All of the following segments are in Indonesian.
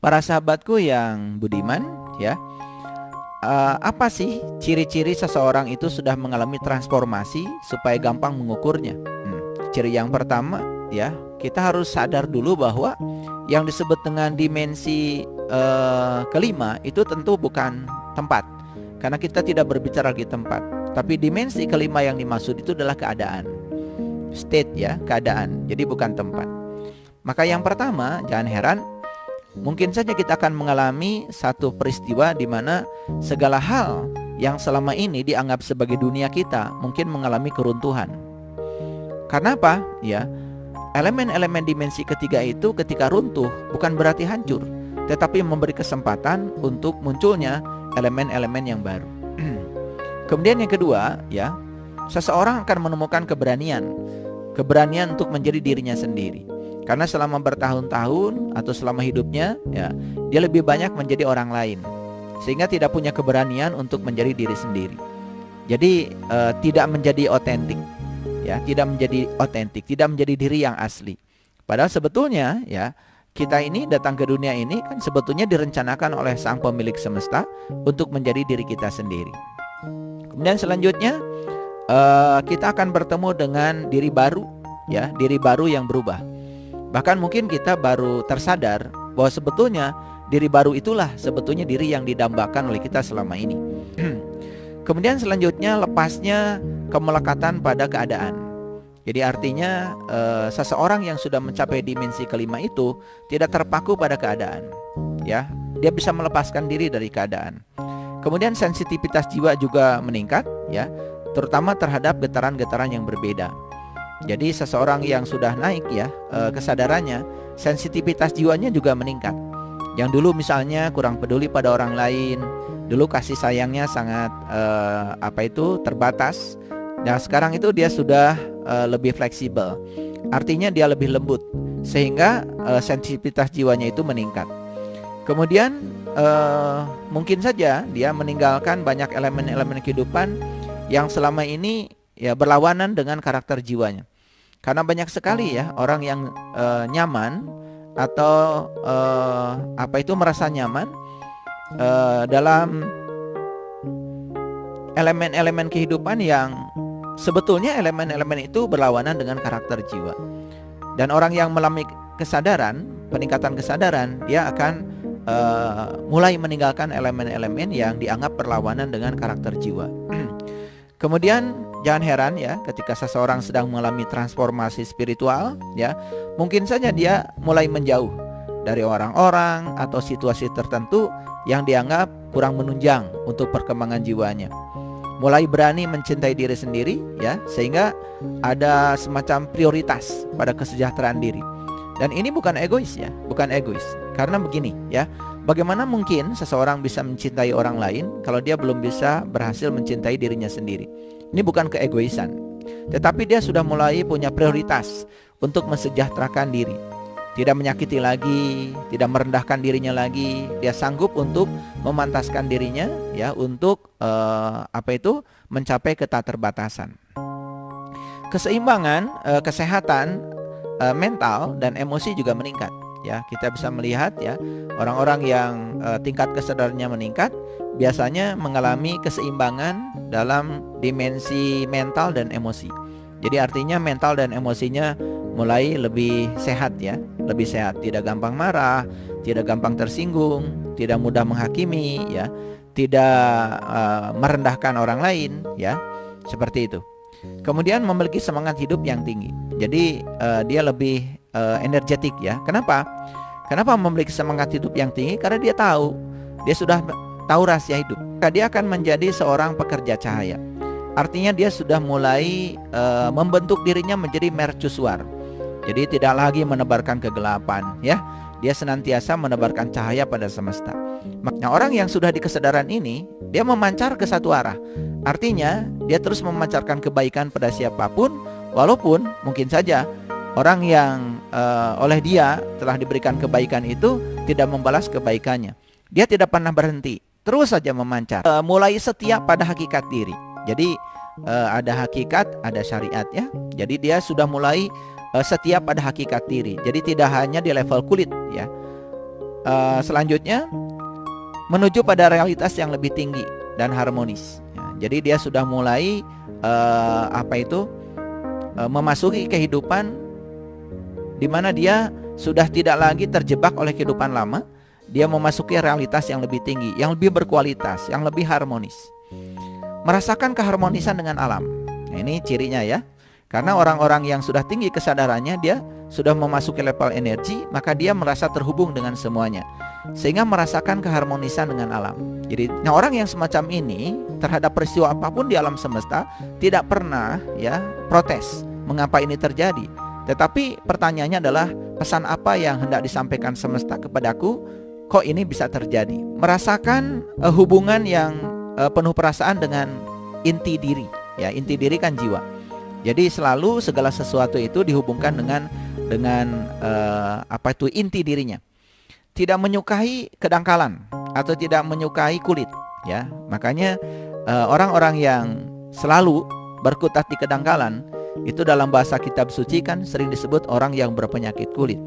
Para sahabatku yang budiman, ya, apa sih ciri-ciri seseorang itu sudah mengalami transformasi supaya gampang mengukurnya? Ciri yang pertama, ya, kita harus sadar dulu bahwa yang disebut dengan dimensi kelima itu tentu bukan tempat, karena kita tidak berbicara di tempat. Tapi dimensi kelima yang dimaksud itu adalah keadaan, state, ya, keadaan. Jadi bukan tempat. Maka yang pertama, jangan heran, mungkin saja kita akan mengalami satu peristiwa di mana segala hal yang selama ini dianggap sebagai dunia kita mungkin mengalami keruntuhan. Karena apa? Ya, elemen-elemen dimensi ketiga itu ketika runtuh bukan berarti hancur, tetapi memberi kesempatan untuk munculnya elemen-elemen yang baru. Kemudian yang kedua, ya, seseorang akan menemukan keberanian untuk menjadi dirinya sendiri. Karena selama bertahun-tahun atau selama hidupnya, ya, dia lebih banyak menjadi orang lain, sehingga tidak punya keberanian untuk menjadi diri sendiri. Jadi tidak menjadi otentik, ya, tidak menjadi diri yang asli. Padahal sebetulnya, ya, kita ini datang ke dunia ini kan sebetulnya direncanakan oleh Sang Pemilik Semesta untuk menjadi diri kita sendiri. Kemudian selanjutnya kita akan bertemu dengan diri baru, ya, diri baru yang berubah. Bahkan mungkin kita baru tersadar bahwa sebetulnya diri baru itulah sebetulnya diri yang didambakan oleh kita selama ini. Kemudian selanjutnya lepasnya kemelekatan pada keadaan. Jadi artinya seseorang yang sudah mencapai dimensi kelima itu tidak terpaku pada keadaan, ya. Dia bisa melepaskan diri dari keadaan. Kemudian sensitivitas jiwa juga meningkat, ya, terutama terhadap getaran-getaran yang berbeda. Jadi seseorang yang sudah naik, ya, kesadarannya, sensitivitas jiwanya juga meningkat. Yang dulu misalnya kurang peduli pada orang lain, dulu kasih sayangnya sangat terbatas. Nah, sekarang itu dia sudah lebih fleksibel. Artinya dia lebih lembut, sehingga sensitivitas jiwanya itu meningkat. Kemudian mungkin saja dia meninggalkan banyak elemen-elemen kehidupan yang selama ini, ya, berlawanan dengan karakter jiwanya. Karena banyak sekali, ya, orang yang nyaman atau merasa nyaman dalam elemen-elemen kehidupan yang sebetulnya elemen-elemen itu berlawanan dengan karakter jiwa. Dan orang yang mengalami kesadaran, peningkatan kesadaran, dia akan mulai meninggalkan elemen-elemen yang dianggap berlawanan dengan karakter jiwa. Kemudian jangan heran, ya, ketika seseorang sedang mengalami transformasi spiritual, ya, mungkin saja dia mulai menjauh dari orang-orang atau situasi tertentu yang dianggap kurang menunjang untuk perkembangan jiwanya. Mulai berani mencintai diri sendiri, ya, sehingga ada semacam prioritas pada kesejahteraan diri. Dan ini bukan egois, ya, bukan egois. Karena begini, ya, bagaimana mungkin seseorang bisa mencintai orang lain kalau dia belum bisa berhasil mencintai dirinya sendiri? Ini bukan keegoisan, tetapi dia sudah mulai punya prioritas untuk mensejahterakan diri. Tidak menyakiti lagi, tidak merendahkan dirinya lagi. Dia sanggup untuk memantaskan dirinya, ya, untuk mencapai ketaterbatasan. Keseimbangan, kesehatan mental dan emosi juga meningkat, ya. Kita bisa melihat, ya, orang-orang yang tingkat kesadarannya meningkat biasanya mengalami keseimbangan dalam dimensi mental dan emosi. Jadi artinya mental dan emosinya mulai lebih sehat, ya, lebih sehat. Tidak gampang marah, tidak gampang tersinggung, tidak mudah menghakimi, ya, tidak merendahkan orang lain, ya, seperti itu. Kemudian memiliki semangat hidup yang tinggi. Jadi dia lebih energetik, ya. Kenapa? Kenapa memiliki semangat hidup yang tinggi? Karena dia sudah tahu rahasia hidup. Dia akan menjadi seorang pekerja cahaya. Artinya dia sudah mulai membentuk dirinya menjadi mercusuar. Jadi tidak lagi menebarkan kegelapan, ya. Dia senantiasa menebarkan cahaya pada semesta. Makanya orang yang sudah di kesadaran ini, dia memancar ke satu arah. Artinya dia terus memancarkan kebaikan pada siapapun, walaupun mungkin saja orang yang oleh dia telah diberikan kebaikan itu tidak membalas kebaikannya. Dia tidak pernah berhenti, terus saja memancar. Mulai setia pada hakikat diri. Jadi ada hakikat, ada syariat, ya. Jadi dia sudah mulai setia pada hakikat diri. Jadi tidak hanya di level kulit, ya. Selanjutnya menuju pada realitas yang lebih tinggi dan harmonis. Ya, jadi dia sudah mulai memasuki kehidupan di mana dia sudah tidak lagi terjebak oleh kehidupan lama. Dia memasuki realitas yang lebih tinggi, yang lebih berkualitas, yang lebih harmonis. Merasakan keharmonisan dengan alam. Nah, ini cirinya ya. Karena orang-orang yang sudah tinggi kesadarannya, dia sudah memasuki level energi, maka dia merasa terhubung dengan semuanya, sehingga merasakan keharmonisan dengan alam. Jadi, orang yang semacam ini terhadap peristiwa apapun di alam semesta tidak pernah ya protes mengapa ini terjadi. Tetapi pertanyaannya adalah, pesan apa yang hendak disampaikan semesta kepadaku? Kok ini bisa terjadi? Merasakan hubungan yang penuh perasaan dengan inti diri. Ya, inti diri kan jiwa. Jadi selalu segala sesuatu itu dihubungkan dengan inti dirinya. Tidak menyukai kedangkalan atau tidak menyukai kulit. Ya, makanya orang-orang yang selalu berkutat di kedangkalan itu dalam bahasa kitab suci kan sering disebut orang yang berpenyakit kulit.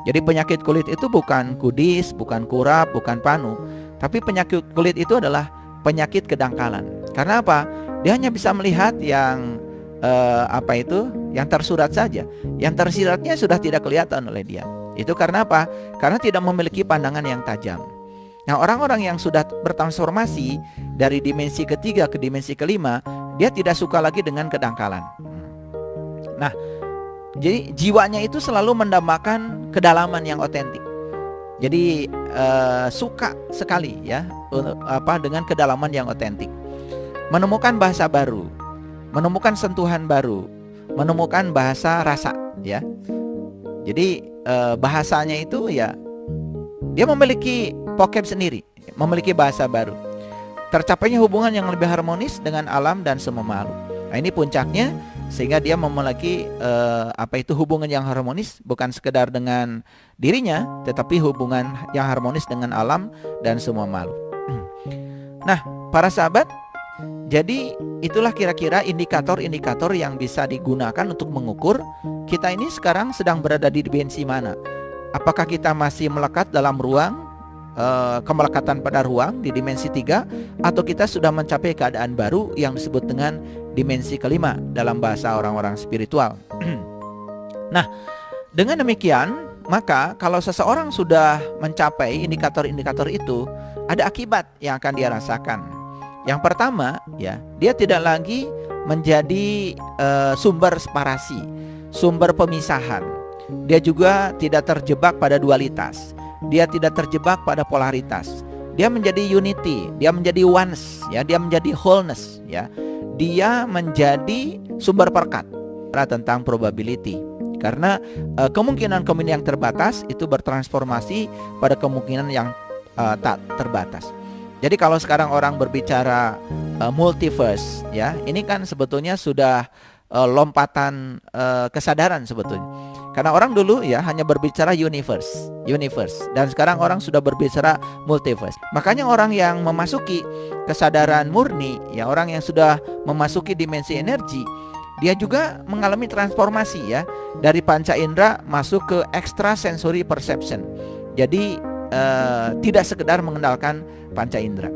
Jadi penyakit kulit itu bukan kudis, bukan kurap, bukan panu, tapi penyakit kulit itu adalah penyakit kedangkalan. Karena apa? Dia hanya bisa melihat yang yang tersurat saja. Yang tersiratnya sudah tidak kelihatan oleh dia. Itu karena apa? Karena tidak memiliki pandangan yang tajam. Nah, orang-orang yang sudah bertransformasi dari dimensi ketiga ke dimensi kelima, dia tidak suka lagi dengan kedangkalan. Nah, jadi jiwanya itu selalu mendambakan kedalaman yang otentik. Jadi suka sekali ya dengan kedalaman yang otentik. Menemukan bahasa baru, menemukan sentuhan baru, menemukan bahasa rasa ya. Jadi bahasanya itu ya dia memiliki vocab sendiri, memiliki bahasa baru. Tercapainya hubungan yang lebih harmonis dengan alam dan semua makhluk. Nah, ini puncaknya, sehingga dia memiliki hubungan yang harmonis, bukan sekedar dengan dirinya, tetapi hubungan yang harmonis dengan alam dan semua makhluk. Nah, para sahabat, jadi itulah kira-kira indikator-indikator yang bisa digunakan untuk mengukur kita ini sekarang sedang berada di dimensi mana. Apakah kita masih melekat dalam ruang, kemelekatan pada ruang di dimensi 3, atau kita sudah mencapai keadaan baru yang disebut dengan dimensi kelima dalam bahasa orang-orang spiritual. Nah, dengan demikian, maka kalau seseorang sudah mencapai indikator-indikator itu, ada akibat yang akan dia rasakan. Yang pertama, ya, dia tidak lagi menjadi sumber separasi, sumber pemisahan. Dia juga tidak terjebak pada dualitas. Dia tidak terjebak pada polaritas. Dia menjadi unity, dia menjadi oneness, ya, dia menjadi wholeness, ya. Dia menjadi sumber perkat tentang probability. Karena kemungkinan-kemungkinan yang terbatas itu bertransformasi pada kemungkinan yang tak terbatas. Jadi kalau sekarang orang berbicara multiverse, ya, ini kan sebetulnya sudah lompatan kesadaran sebetulnya. Karena orang dulu ya hanya berbicara universe, dan sekarang orang sudah berbicara multiverse. Makanya orang yang memasuki kesadaran murni, ya, orang yang sudah memasuki dimensi energi, dia juga mengalami transformasi ya, dari panca indera masuk ke extrasensory perception. Jadi tidak sekedar mengendalikan panca indera.